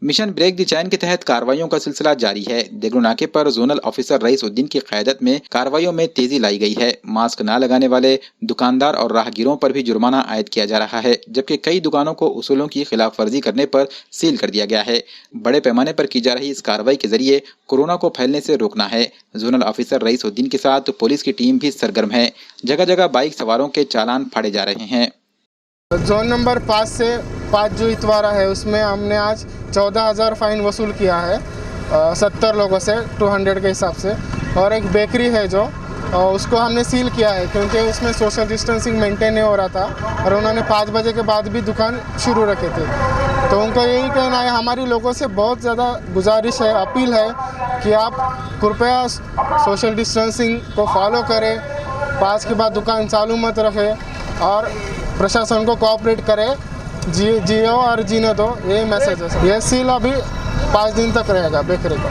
Mission break the chain के तहत कार्रवाइयों का सिलसिला जारी है। देगलू नाके पर जोनल ऑफिसर रईसउद्दीन की क़यादत में कार्रवाइयों में तेजी लाई गई है। मास्क न लगाने वाले दुकानदार और राहगीरों पर भी जुर्माना आयद किया जा रहा है, जबकि कई दुकानों को उसूलों की खिलाफ वर्जी करने पर सील कर दिया गया है। बड़े पैमाने पर की जा रही इस कार्रवाई के जरिए कोरोना को फैलने से रोकना है। जोनल ऑफिसर रईसउद्दीन के साथ पुलिस की टीम भी सरगर्म है। जगह जगह बाइक सवारों के चालान फाड़े जा रहे हैं। जोन नंबर 5 से 5 जो इतवारा है उसमें हमने आज 14,000 फाइन वसूल किया है 70 लोगों से 200 के हिसाब से। और एक बेकरी है जो उसको हमने सील किया है क्योंकि उसमें सोशल डिस्टेंसिंग मेंटेन नहीं हो रहा था और उन्होंने 5 बजे के बाद भी दुकान शुरू रखे थे। तो उनका यही कहना है, हमारी लोगों से बहुत ज़्यादा गुजारिश है, अपील है कि आप कृपया सोशल डिस्टेंसिंग को फॉलो करें, 5 के बाद दुकान चालू मत रखें और प्रशासन को कोऑपरेट करे, जियो और जीने दो, यही मैसेज है। ये सील अभी 5 दिन तक रहेगा बेकरी का।